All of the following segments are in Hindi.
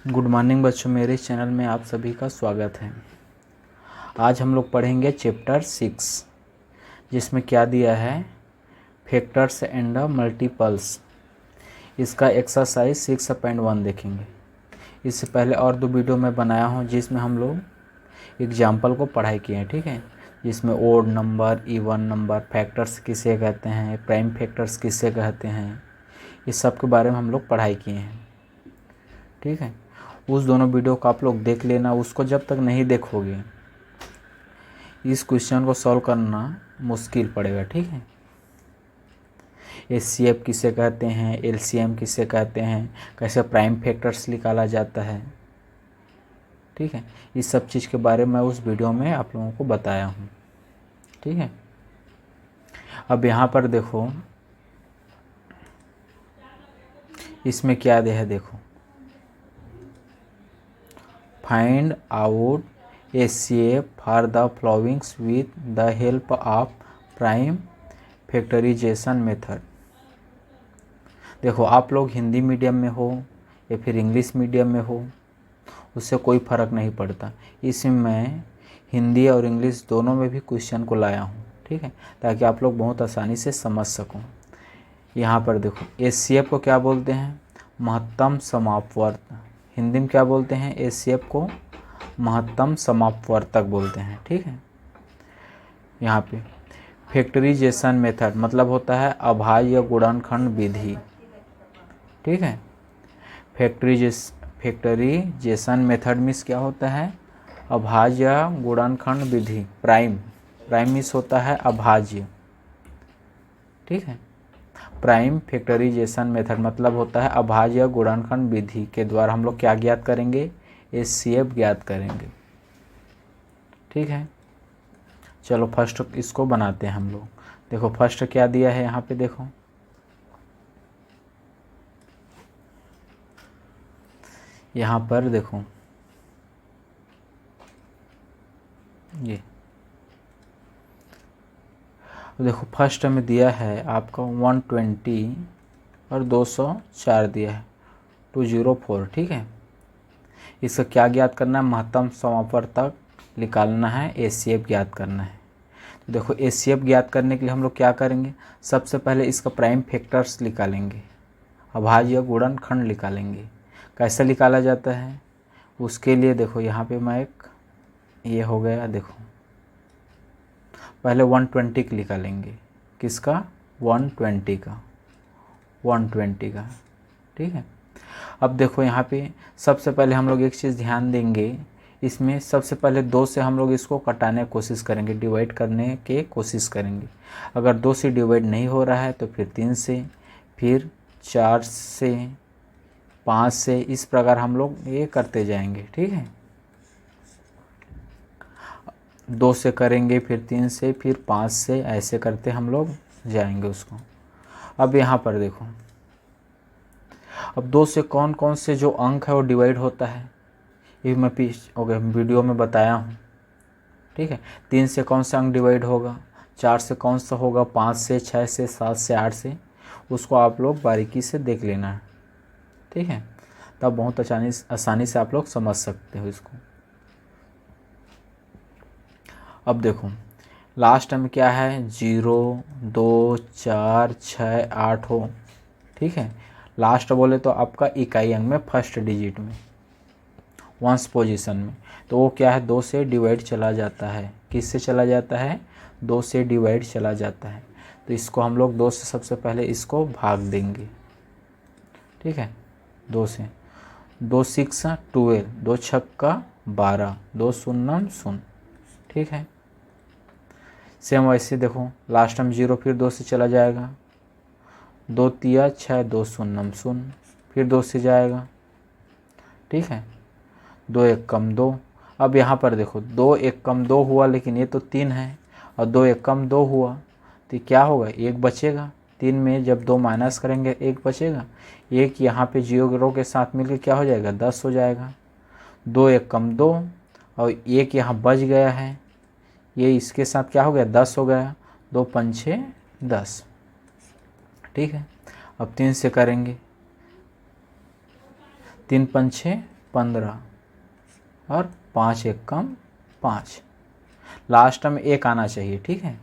गुड मॉर्निंग बच्चों, मेरे चैनल में आप सभी का स्वागत है। आज हम लोग पढ़ेंगे चैप्टर 6, जिसमें क्या दिया है, फैक्टर्स एंड मल्टीपल्स। इसका एक्सरसाइज 6.1 देखेंगे। इससे पहले और 2 वीडियो मैं बनाया हूँ जिसमें हम लोग एग्जाम्पल को पढ़ाई किए हैं, ठीक है। जिसमें odd number, even number, factors किसे कहते हैं, प्राइम फैक्टर्स किसे कहते हैं, इस सब के बारे में हम लोग पढ़ाई किए हैं, ठीक है। उस दोनों वीडियो को आप लोग देख लेना। उसको जब तक नहीं देखोगे इस क्वेश्चन को सॉल्व करना मुश्किल पड़ेगा, ठीक है। एचसीएफ किसे कहते हैं, एलसीएम किसे कहते हैं, कैसे प्राइम फैक्टर्स निकाला जाता है, ठीक है। इस सब चीज़ के बारे में उस वीडियो में आप लोगों को बताया हूँ, ठीक है। अब यहाँ पर देखो, इसमें क्या दिया है, देखो, find out HCF for the followings with the help of prime factorization method. देखो, आप लोग हिंदी मीडियम में हो या फिर इंग्लिश मीडियम में हो, उससे कोई फ़र्क नहीं पड़ता। इसमें मैं हिंदी और इंग्लिश दोनों में भी क्वेश्चन को लाया हूँ, ठीक है, ताकि आप लोग बहुत आसानी से समझ सको। यहाँ पर देखो, एचसीएफ को क्या बोलते हैं, महत्तम समापवर्त। हिंदी में क्या बोलते हैं, एचसीएफ को महत्तम समापवर्तक बोलते हैं, ठीक है। यहाँ पे फैक्टराइजेशन मेथड मतलब होता है अभाज्य गुणनखंड विधि, ठीक है। फैक्टराइजेशन मेथड मीन्स क्या होता है, अभाज्य गुणनखंड विधि। प्राइम मीन्स होता है अभाज्य, ठीक है। प्राइम फैक्टराइजेशन मेथड मतलब होता है अभाज्य गुणनखंड विधि के द्वारा हम लोग क्या ज्ञात करेंगे, एचसीएफ ज्ञात करेंगे, ठीक है। चलो फर्स्ट इसको बनाते हैं हम लोग। देखो फर्स्ट क्या दिया है यहाँ पे, देखो यहाँ पर देखो, ये देखो फर्स्ट में दिया है आपका 120 और 204 दिया है, 204, ठीक है। इसका क्या ज्ञात करना है, महत्तम समापवर्तक निकालना है, एचसीएफ ज्ञात करना है। तो देखो एचसीएफ ज्ञात करने के लिए हम लोग क्या करेंगे, सबसे पहले इसका प्राइम फैक्टर्स निकालेंगे, अभाज्य गुणनखंड निकालेंगे। कैसे निकाला जाता है उसके लिए देखो, यहाँ पे मैं एक ये हो गया, देखो पहले 120 का निकालेंगे, किसका, 120 का, 120 का, ठीक है। अब देखो यहाँ पे सबसे पहले हम लोग एक चीज़ ध्यान देंगे, इसमें सबसे पहले 2 से हम लोग इसको कटाने की कोशिश करेंगे, डिवाइड करने की कोशिश करेंगे। अगर 2 से डिवाइड नहीं हो रहा है तो फिर 3 से, फिर 4 से, 5 से, इस प्रकार हम लोग ये करते जाएंगे, ठीक है। 2 से करेंगे, फिर 3 से, फिर 5 से, ऐसे करते हम लोग जाएंगे उसको। अब यहाँ पर देखो, अब 2 से कौन कौन से जो अंक है वो डिवाइड होता है, ये मैं वीडियो में बताया हूँ, ठीक है। 3 से कौन सा अंक डिवाइड होगा, 4 से कौन सा होगा, 5 से, 6 से, 7 से, 8 से, उसको आप लोग बारीकी से देख लेना है, ठीक है। तब बहुत आसानी से आप लोग समझ सकते हो इसको। अब देखो लास्ट में क्या है, 0, 2, 4, 6, 8 हो, ठीक है। लास्ट बोले तो आपका इकाई अंक में फर्स्ट डिजिट में, वंस पोजीशन में, तो वो क्या है, 2 से डिवाइड चला जाता है। किससे चला जाता है, 2 से डिवाइड चला जाता है। तो इसको हम लोग 2 से सबसे पहले इसको भाग देंगे, ठीक है। 2 से, 2 6 12, 2 6 12, 2 0 0, ठीक है। सेम वैसे देखो लास्ट में 0, फिर 2 से चला जाएगा, 2 3 6, 2 0 0, फिर 2 से जाएगा, ठीक है। 2 1 कम 2। अब यहाँ पर देखो 2 1 कम 2 हुआ, लेकिन ये तो 3 है, और 2 1 कम 2 हुआ, तो क्या होगा, 1 बचेगा। 3 में जब 2 माइनस करेंगे 1 बचेगा, 1 यहाँ पे 0 के साथ मिलकर क्या हो जाएगा, 10 हो जाएगा। 2 1 कम 2, और 1 यहाँ बच गया है, ये इसके साथ क्या हो गया, 10 हो गया। 2 5 10, ठीक है। अब 3 से करेंगे, 3 5 15 और 5 एक कम 5, लास्ट में 1 आना चाहिए। ठीक है,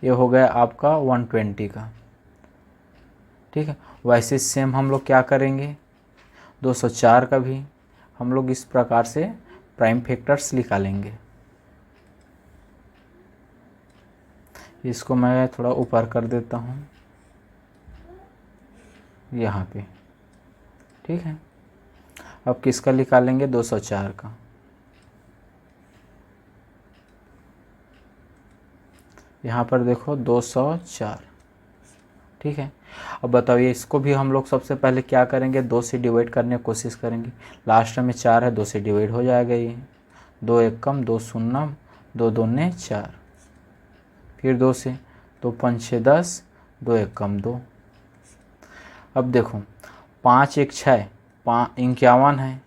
ये हो गया आपका 120 का। ठीक है, वैसे सेम हम लोग क्या करेंगे, 204 का भी हम लोग इस प्रकार से प्राइम फैक्टर्स निकालेंगे। इसको मैं थोड़ा ऊपर कर देता हूँ यहाँ पे। ठीक है, अब किसका निकालेंगे, 204 का। यहाँ पर देखो 204। ठीक है, अब बताइए इसको भी हम लोग सबसे पहले क्या करेंगे, 2 से डिवाइड करने की कोशिश करेंगे। लास्ट में 4 है, 2 से डिवाइड हो जाएगा ये। 2 एक कम 2 शून्य, 2 दूने 4, फिर 2 से, 2 5 6 10, 2 एक कम 2। अब देखो 5 1 6, 51 है,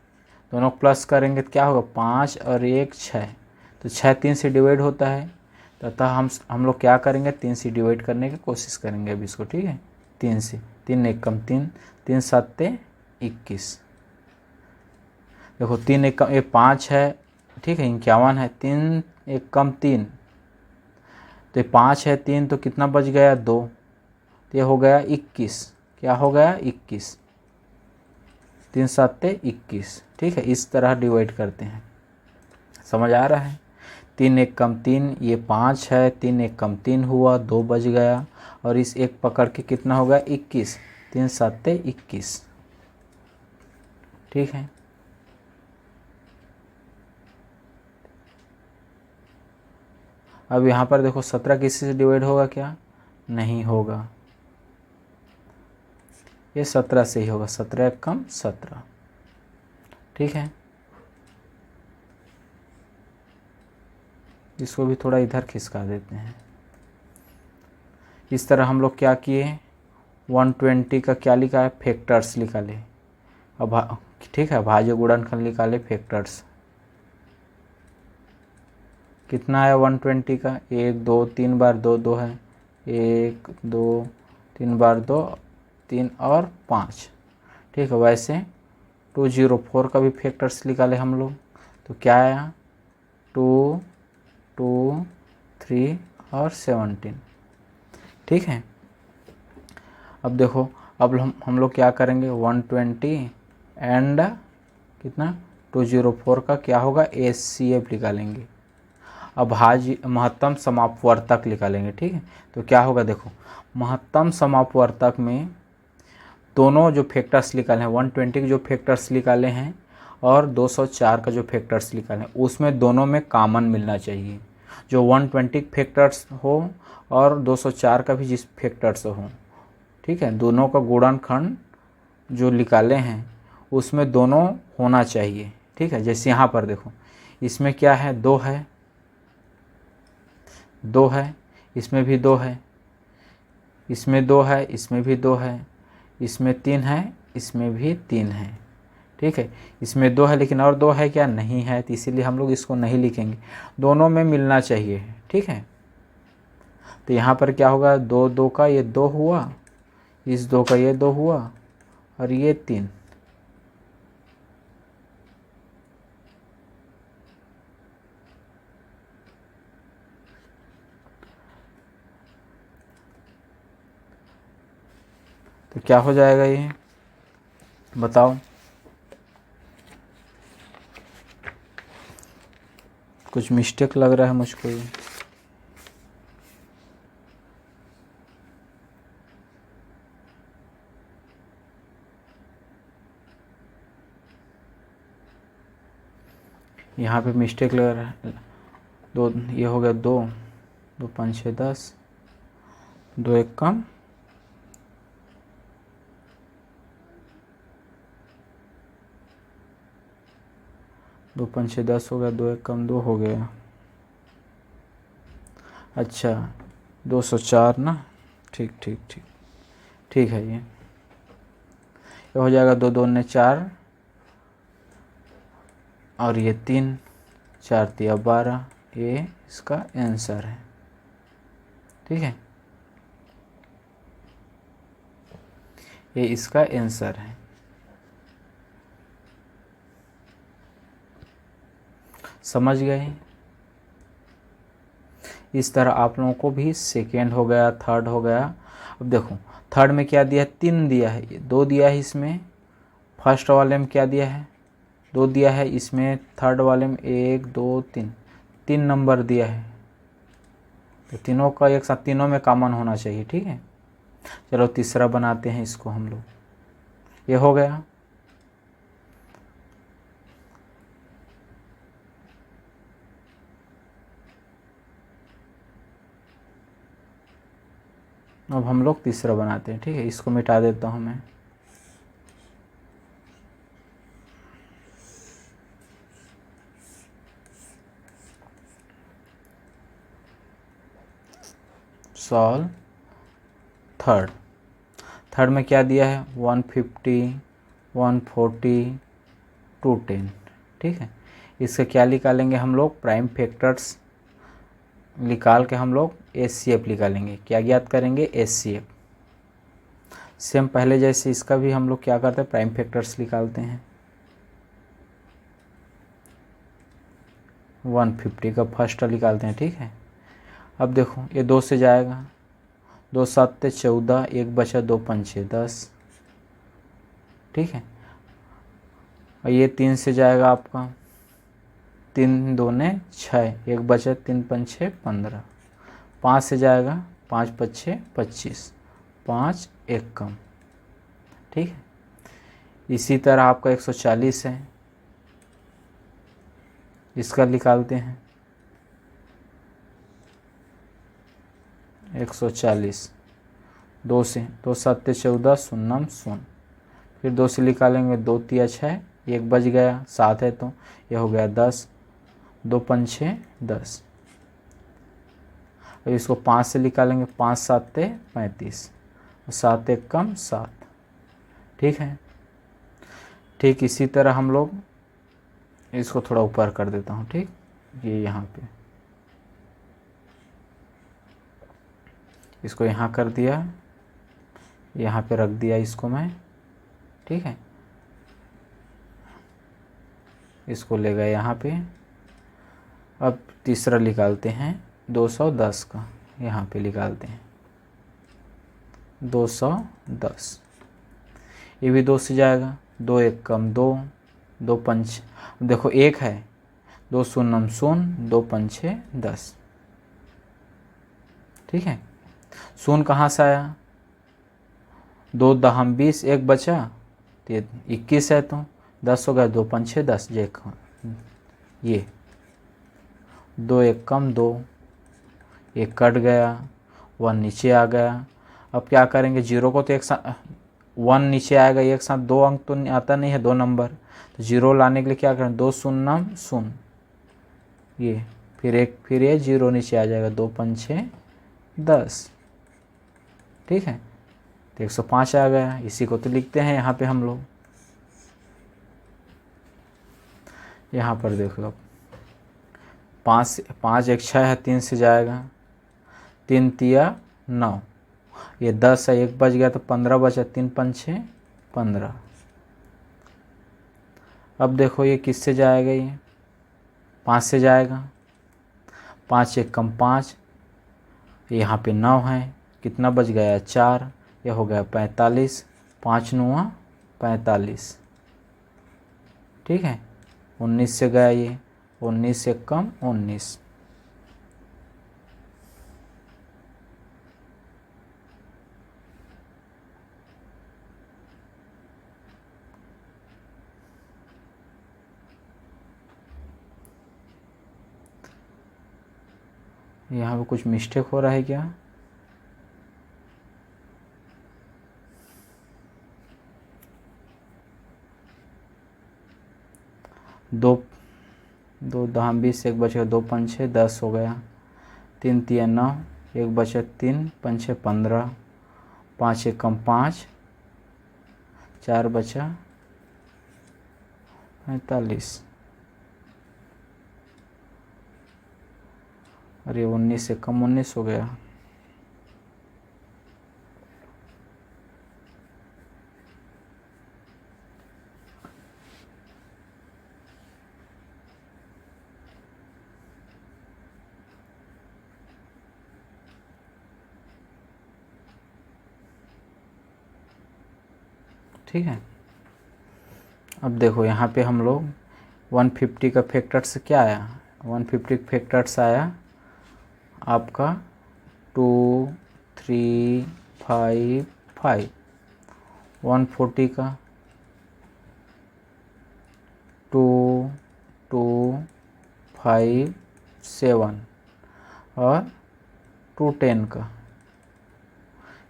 दोनों प्लस करेंगे तो क्या होगा, 5 और 1 6, तो 6 3 से डिवाइड होता है, तथा हम लोग क्या करेंगे, 3 से डिवाइड करने की कोशिश करेंगे अब इसको। ठीक है, 3 से, 3 एक कम 3, 3 7 21। देखो 3 एक कम, ये 5 है। ठीक है, 51 है, 3 एक कम 3, तो ये 5 है, 3 तो कितना बच गया, 2, तो ये हो गया 21। क्या हो गया, 21, 3 7 21। ठीक है, इस तरह डिवाइड करते हैं, समझ आ रहा है। 3 एक कम 3, ये 5 है, 3 एक कम 3 हुआ, 2 बच गया, और इस एक पकड़ के कितना हो गया, 21, 3 7 21। ठीक है, अब यहाँ पर देखो 17 किसी से डिवाइड होगा क्या, नहीं होगा, ये 17 से ही होगा, 17 एक कम 17। ठीक है, इसको भी थोड़ा इधर खिसका देते हैं। इस तरह हम लोग क्या किए, 120 का क्या लिखा है, फैक्टर्स निकाले। अब ठीक है, भाज्य गुणनखंड निकाले, फैक्टर्स कितना है 120 का, 1 2 3 बार 2 2 है, 1 2 3 बार 2 3 और 5। ठीक है, वैसे 204 का भी फैक्टर्स निकाले हम लोग, तो क्या आया, 2 2 3 और 17। ठीक है, अब देखो, अब हम लोग क्या करेंगे, 120 एंड कितना 204 का क्या होगा, HCF निकालेंगे। अब भाज्य महत्तम समापवर्तक निकालेंगे। ठीक है, तो क्या होगा, देखो महत्तम समापवर्तक में दोनों जो फैक्टर्स निकाले हैं, 120 के जो फैक्टर्स निकाले हैं और 204 का जो फैक्टर्स निकाले हैं, उसमें दोनों में कॉमन मिलना चाहिए। जो 120 फैक्टर्स हो और 204 का भी जिस फैक्टर्स हो, ठीक है, दोनों का गुणनखंड जो निकाले हैं उसमें दोनों होना चाहिए। ठीक है, जैसे यहाँ पर देखो, इसमें क्या है, 2 है, 2 है, इसमें भी 2 है, इसमें 2 है, इसमें भी 2 है, इसमें 3 है, इसमें भी 3 है। ठीक है, इसमें 2 है लेकिन और 2 है क्या, नहीं है, तो इसीलिए हम लोग इसको नहीं लिखेंगे, दोनों में मिलना चाहिए। ठीक है, तो यहाँ पर क्या होगा, 2 2 का ये 2 हुआ, इस 2 का ये 2 हुआ, और ये 3। तो क्या हो जाएगा, ये बताओ, कुछ मिस्टेक लग रहा है मुझको ये। यहाँ पे मिस्टेक लग रहा है, 2 ये हो गया, 2 2 5 6 10, 2 एक कम 2 5 6 10 हो गया, 2 एक कम 2 हो गया। अच्छा, 204 ना, ठीक ठीक ठीक, ठीक है, ये हो जाएगा, 2 2 ने 4 और ये 3, 4 3 12, ये इसका आंसर है। ठीक है, ये इसका आंसर है। समझ गए? इस तरह आप लोगों को भी सेकेंड हो गया, थर्ड हो गया। अब देखो थर्ड में क्या दिया है, 3 दिया है, 2 दिया है इसमें। फर्स्ट वाले में क्या दिया है, 2 दिया है इसमें। थर्ड वाले में 1 2 3, 3 नंबर दिया है। तो तीनों का एक साथ, तीनों में कॉमन होना चाहिए। ठीक है, चलो तीसरा बनाते हैं इसको हम लोग। ये हो गया। अब हम लोग तीसरा बनाते हैं। ठीक है, इसको मिटा देता हूँ मैं। Solve third. थर्ड में क्या दिया है, 150 140 210। ठीक है, इससे क्या निकालेंगे हम लोग, प्राइम फैक्टर्स निकाल के हम लोग एचसीएफ निकालेंगे। क्या ज्ञात करेंगे, एचसीएफ। सेम पहले जैसे इसका भी हम लोग क्या करते हैं, प्राइम फैक्टर्स निकालते हैं। 150 का फर्स्ट निकालते हैं। ठीक है, अब देखो ये 2 से जाएगा, 2 7 14, 1 बचा, 2 5 10। ठीक है, और ये 3 से जाएगा आपका, 3 2 6, 1 बचा, 3 5 15। 5 से जाएगा, 5 5 25, 5 1 कम। ठीक है, इसी तरह आपका 140 है, इसका निकालते हैं। 140, 2 से, 2 7 14, 0 0। फिर 2 से निकालेंगे, 2 3 6, 1 बच गया, 7 है तो ये हो गया 10, 2 5 10। अब इसको 5 से निकालेंगे, 5 7 35, 7 1 कम 7। ठीक है, ठीक इसी तरह हम लोग इसको थोड़ा ऊपर कर देता हूँ। ठीक, ये यहाँ पे, इसको यहाँ कर दिया, यहाँ पे रख दिया इसको मैं। ठीक है, इसको ले गए यहाँ पे। अब तीसरा निकालते हैं, 210 का, यहाँ पे निकालते हैं 210। ये भी 2 से जाएगा, 2 1 कम 2, 2 5, देखो 1 है, 2 0 0, 2 5 10। ठीक है, शून्य कहाँ से आया, 2 दहम 20, 1 बचा, तो 21 है तो 10 हो गया, 2 5 10, ये 2 1 कम 2, 1 कट गया, 1 नीचे आ गया। अब क्या करेंगे, जीरो को तो एक साथ, 1 नीचे आएगा, एक साथ 2 अंक तो आता नहीं है, 2 नंबर, तो जीरो लाने के लिए क्या करें, 2 0 0, ये फिर ये जीरो नीचे आ जाएगा, 2 5 10। ठीक है, तो 105 आ गया। इसी को तो लिखते हैं यहाँ पे हम लोग। यहाँ पर देख लो, 5 5 1 6 है, 3 से जाएगा, 3 3 9, ये 10 है, 1 बच गया तो 15 बचा, 3 5 15। अब देखो ये किससे जाएगा, ये 5 से जाएगा, 5 1 कम 5, यहाँ पे 9 है, कितना बच गया, 4, ये हो गया 45, 5 9 45। ठीक है, 19 से गया ये, 19 से कम 19। यहाँ पे कुछ मिस्टेक हो रहा है क्या, दो 2 दहम 20, 1 बचेगा, 2 5 10 हो गया, 3 3 9, 1 बचे, 3 5 15, 5 1 कम 5, 4 बचा 45। अरे 19 से कम 19 हो गया। ठीक है। अब देखो यहाँ पे हम लोग 150 का फैक्टर्स क्या आया, 150 फैक्टर्स आया आपका 2 3 5 5। 140 का 2 2 5 7 और 210 का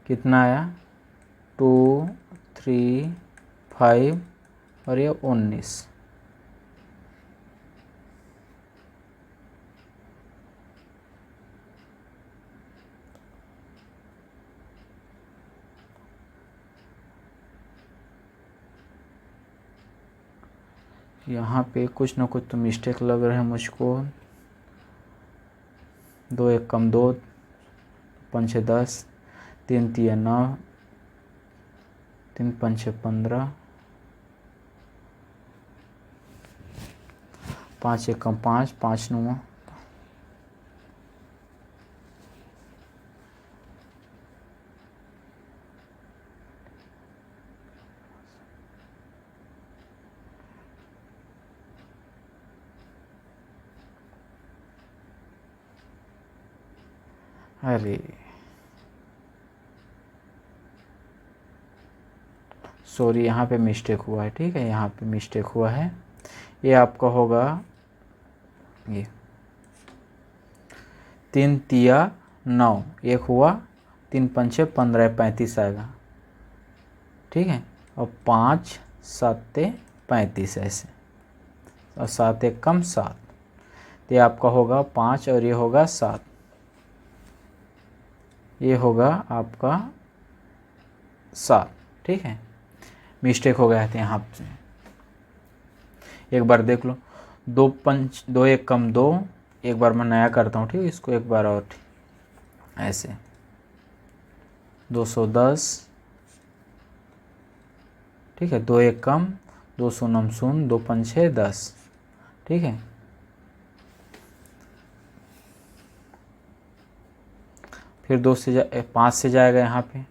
कितना आया 2 3 5 और ये 19। यहाँ पे कुछ ना कुछ तो मिस्टेक लग रहा है मुझको। 2 1 कम 2, 5 6 10, 3 3 9, 3 5 6 15, 5 1 कम 5, 5 9। अरे सॉरी, यहाँ पे मिस्टेक हुआ है, ठीक है, यहाँ पे मिस्टेक हुआ है। ये आपका होगा ये 3 तिया 9, एक हुआ, 3 5 6 15 35 आएगा, ठीक है। और 5 7 35 ऐसे, और 7 1 कम 7, तो ये आपका होगा 5 और ये होगा 7, ये होगा आपका 7, ठीक है। मिस्टेक हो गया था यहाँ से, एक बार देख लो। 2 1 कम 2, एक बार मैं नया करता हूँ, ठीक है, इसको एक बार और ऐसे 210, ठीक है। 2 1 कम 2 0 0, 2 5 6 10, ठीक है। फिर 2 से 5 से जाएगा यहाँ पे,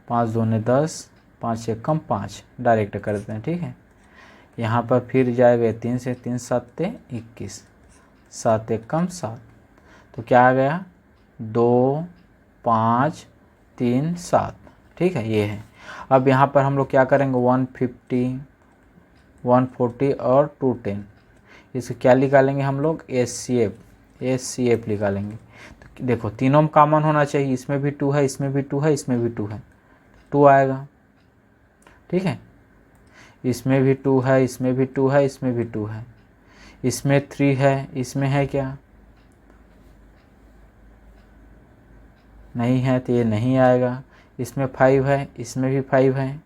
5 2 10, 5 1 कम 5, डायरेक्ट करते हैं, ठीक है। यहाँ पर फिर जाएगा 3 से, 3 7 21, 7 1 कम 7, तो क्या आ गया 2 5 3 7, ठीक है, ये है। अब यहाँ पर हम लोग क्या करेंगे 150 140 और 210, इसको क्या निकालेंगे हम लोग HCF निकालेंगे। तो देखो तीनों में कॉमन होना चाहिए, इसमें भी 2 है, इसमें भी 2 है, इसमें भी 2 है, 2 आएगा, ठीक है। इसमें भी 2 है, इसमें भी 2 है, इसमें भी 2 है, इसमें 3 है, इसमें है क्या, नहीं है, तो ये नहीं आएगा। इसमें 5 है, इसमें भी 5 है,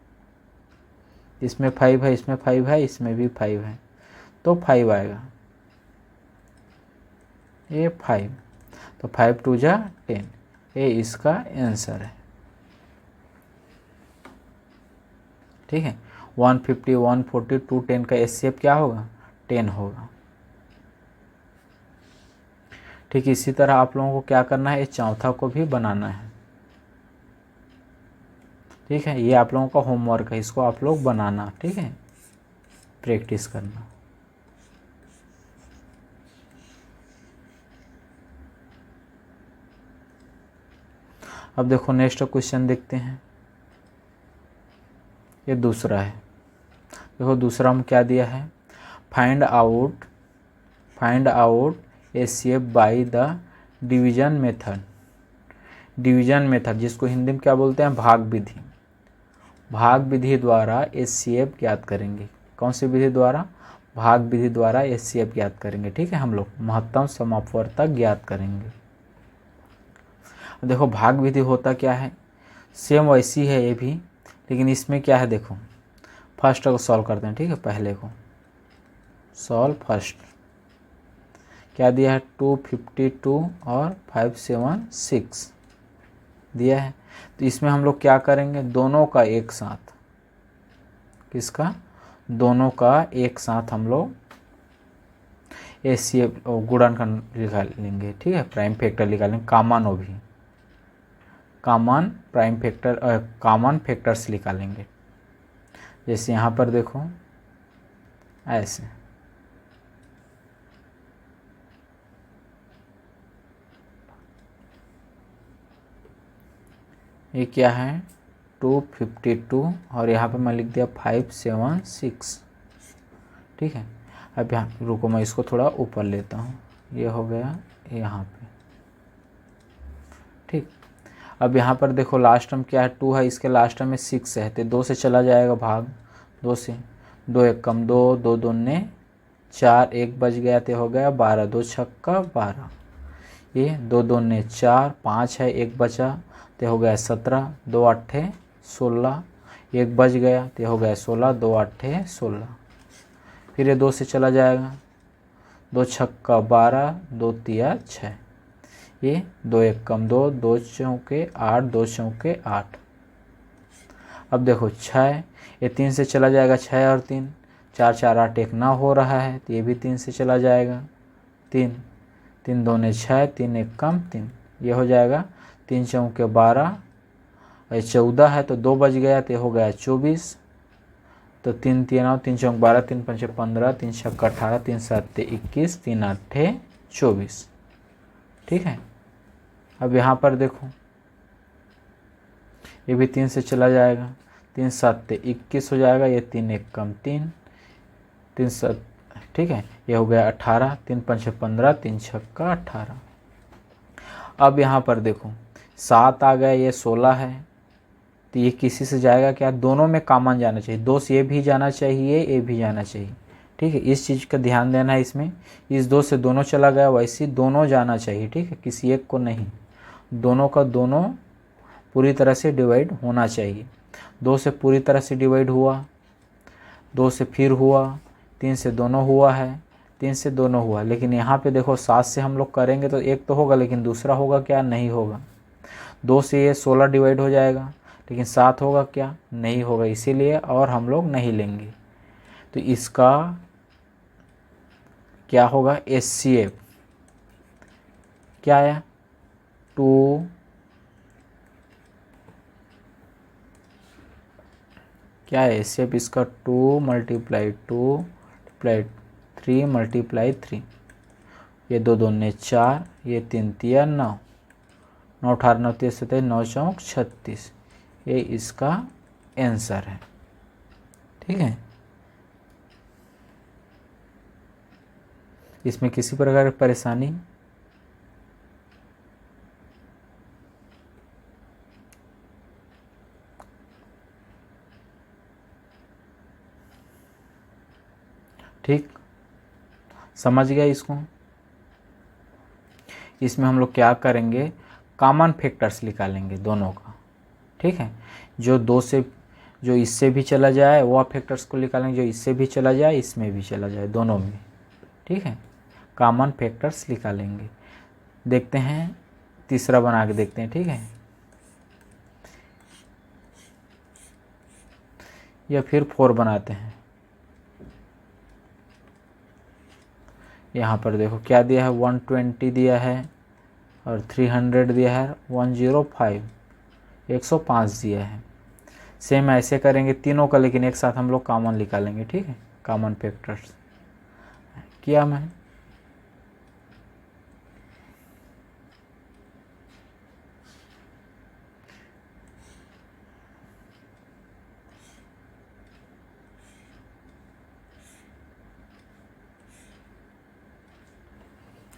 इसमें 5 है, इसमें 5 है, इसमें भी 5 है, तो 5 आएगा, ये 5, तो 5 2 जा 10, ये इसका आंसर है, ठीक है। 150 140 210 का HCF क्या होगा 10 होगा, ठीक है। इसी तरह आप लोगों को क्या करना है, ये चौथा को भी बनाना है, ठीक है। ये आप लोगों का होमवर्क है, इसको आप लोग बनाना, ठीक है, प्रैक्टिस करना। अब देखो नेक्स्ट क्वेश्चन देखते हैं, ये दूसरा है। देखो दूसरा में क्या दिया है, find out HCF by the division method. Division method जिसको हिंदी में क्या बोलते हैं, भाग विधि। भाग विधि द्वारा HCF ज्ञात करेंगे। कौन सी विधि द्वारा, भाग विधि द्वारा HCF ज्ञात करेंगे, ठीक है। हम लोग महत्तम समापवर्तक ज्ञात करेंगे। देखो भाग विधि होता क्या है, सेम वैसी है ये भी, लेकिन इसमें क्या है, देखो फर्स्ट को सॉल्व करते हैं, ठीक है। पहले को सॉल्व फर्स्ट, क्या दिया है 252 और 576 दिया है, तो इसमें हम लोग क्या करेंगे, दोनों का एक साथ, किसका, दोनों का एक साथ हम लोग HCF गुणन का निकाल लेंगे, ठीक है। प्राइम फैक्टर निकालेंगे, कॉमन हो भी, common prime factor common factors निकालेंगे। जैसे यहाँ पर देखो ऐसे, ये क्या है 252 और यहाँ पे मैं लिख दिया 576। ठीक है, अब यहाँ रुको मैं इसको थोड़ा ऊपर लेता हूँ, ये हो गया यहाँ पे। ठीक, अब यहाँ पर देखो लास्ट टर्म क्या है 2 है, इसके लास्ट टर्म में 6 है, तो 2 से चला जाएगा भाग, 2 से, 2 एक कम 2, 2 दूने 4, 1 बच गया तो हो गया 12, 2 छक्का 12, ये 2 दूने 4, 5 है 1 बचा तो हो गया 17, 2 आठे 16, 1 बच गया तो हो गया 16, 2 आठे 16, फिर ये 2 से चला जाएगा, 2 छक्का 12, 2 तिया 6, ये 2 एक कम 2, 2 चौके 8, 2 चौके 8। अब देखो 6, ये 3 से चला जाएगा, 6 और 3, 4 4 8 1 ना हो रहा है तो ये भी 3 से चला जाएगा, 3 3 दूने 6, 3 एक कम 3, ये हो जाएगा 3 चौके 12, और 14 है तो 2 बच गया तो हो गया 24, तो 3 3 9, 3 चौक 12, 3 5 15, 3 6 18, 3 7 21, 3 8 24। ठीक है, अब यहाँ पर देखो ये भी 3 से चला जाएगा, 3 7 21 हो जाएगा, ये 3 एक कम 3, 3 7, ठीक है, ये हो गया 18, 3 5 15, 3 छक्का 18। अब यहाँ पर देखो 7 आ गया, ये 16 है, तो ये किसी से जाएगा क्या, दोनों में कॉमन जाना चाहिए, 2 से ये भी जाना चाहिए, ये भी जाना चाहिए। ठीक है, इस चीज़ का ध्यान देना है इसमें, इस 2 से दोनों चला गया, वैसे दोनों जाना चाहिए। ठीक है, किसी एक को नहीं, दोनों का दोनों पूरी तरह से डिवाइड होना चाहिए। 2 से पूरी तरह से डिवाइड हुआ, 2 से फिर हुआ, 3 से दोनों हुआ है, 3 से दोनों हुआ, लेकिन यहाँ पे देखो 7 से हम लोग करेंगे तो एक तो होगा, लेकिन दूसरा होगा क्या, नहीं होगा। 2 से ये 16 डिवाइड हो जाएगा, लेकिन 7 होगा क्या, नहीं होगा, इसीलिए और हम लोग नहीं लेंगे। तो इसका क्या होगा, HCF क्या आया 2, क्या है HCF इसका 2 मल्टीप्लाई 2 मल्टीप्लाई 3 मल्टीप्लाई 3, ये 2 दूने 4, ये 3 तिया 9, 9 18 9 23 27, 9 चौक 36, ये इसका आंसर है। ठीक है, इसमें किसी प्रकार की परेशानी, ठीक, समझ गया इसको। इसमें हम लोग क्या करेंगे, कॉमन फैक्टर्स निकालेंगे दोनों का। ठीक है, जो 2 से, जो इससे भी चला जाए वह फैक्टर्स को निकालेंगे, जो इससे भी चला जाए इसमें भी चला जाए, दोनों में। ठीक है, कॉमन फैक्टर्स निकालेंगे। देखते हैं, तीसरा बना के देखते हैं। ठीक है, या फिर 4 बनाते हैं। यहाँ पर देखो क्या दिया है, 120 दिया है और 300 दिया है, 105 105 दिया है। सेम ऐसे करेंगे तीनों का, लेकिन एक साथ हम लोग कॉमन निकालेंगे। ठीक है, कॉमन फैक्टर्स किया मैं।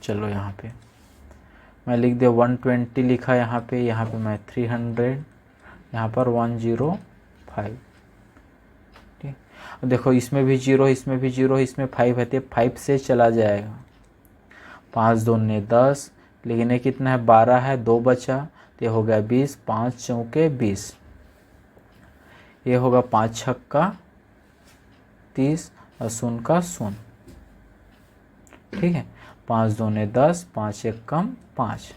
चलो यहाँ पे मैं लिख दिया 120 लिखा, यहाँ पे मैं 300, यहाँ पर 105। ठीक, अब देखो इसमें भी 0, इसमें भी 0, इसमें 5 है तो 5 से चला जाएगा, 5 दूने 10, लेकिन ये कितना है 12 है, 2 बचा तो ये हो गया 20, 5 चौके 20, ये होगा 5 छक्का 30 और 0 का 0। ठीक है, 5 दूने 10, 5 एक कम 5।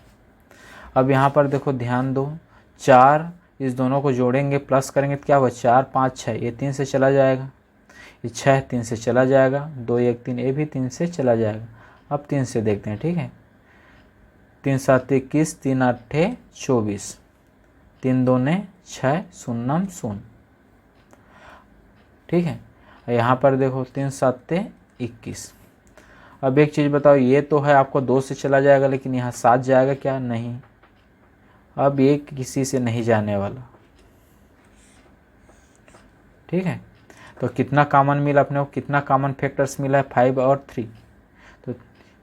अब यहाँ पर देखो ध्यान दो, 4 इस दोनों को जोड़ेंगे प्लस करेंगे तो क्या होगा, 4 5 6, ये 3 से चला जाएगा, ये 6 3 से चला जाएगा, 2 1 3, ये भी 3 से चला जाएगा। अब 3 से देखते हैं। ठीक है, 3 7 21, 3 8 24, 3 दूने 6 शून्यम शून्य, ठीक है। यहाँ पर देखो 3 7 21। अब एक चीज़ बताओ, ये तो है आपको 2 से चला जाएगा, लेकिन यहाँ 7 जाएगा क्या? नहीं। अब ये किसी से नहीं जाने वाला, ठीक है। तो कितना कॉमन मिला अपने को, कितना कॉमन फैक्टर्स मिला है? 5 और 3। तो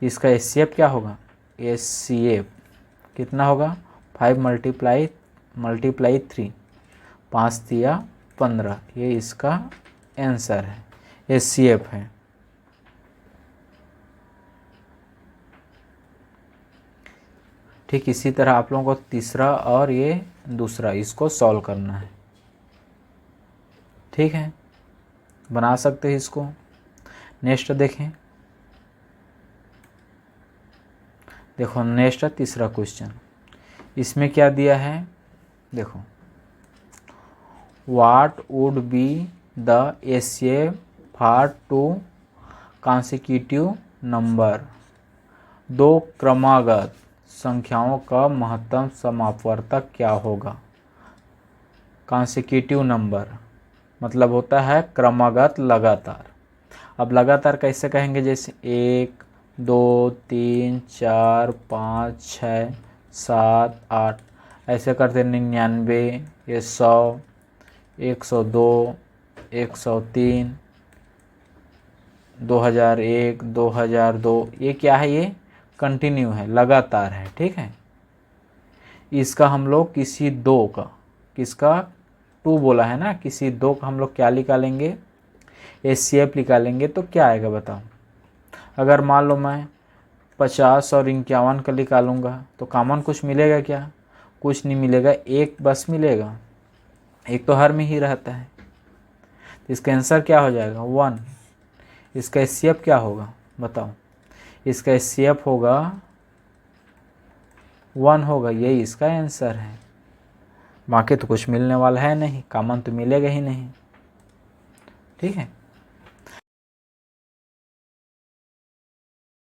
इसका HCF क्या होगा? HCF कितना होगा? 5 मल्टीप्लाई 3, 5 तिया 15, ये इसका आंसर है, HCF है। ठीक इसी तरह आप लोगों को तीसरा और ये दूसरा इसको सॉल्व करना है, ठीक है। बना सकते हैं इसको। नेक्स्ट देखें, देखो नेक्स्ट है तीसरा क्वेश्चन। इसमें क्या दिया है? देखो, what would be the HCF for 2 consecutive number? 2 क्रमागत संख्याओं का महत्तम समापवर्तक क्या होगा? कॉन्सेक्यूटिव नंबर मतलब होता है क्रमागत, लगातार। अब लगातार कैसे कहेंगे? जैसे 1 2 3 4 5 6 7 8, ऐसे करते 99, ये 100, 102, 103, 2001, 2002, ये क्या है? ये कंटिन्यू है, लगातार है, ठीक है। इसका हम लोग किसी 2 का, किसका? 2 बोला है ना, किसी 2 का हम लोग क्या निकालेंगे? HCF निकालेंगे। तो क्या आएगा बताओ? अगर मान लो मैं 50 और 51 का निकालूंगा तो कॉमन कुछ मिलेगा क्या? कुछ नहीं मिलेगा, एक बस मिलेगा, एक तो हर में ही रहता है। तो इसका आंसर क्या हो जाएगा? 1। इसका HCF क्या होगा बताओ? इसका HCF होगा 1 होगा, यही इसका आंसर है। बाकी तो कुछ मिलने वाला है नहीं, कॉमन तो मिलेगा ही नहीं, ठीक है।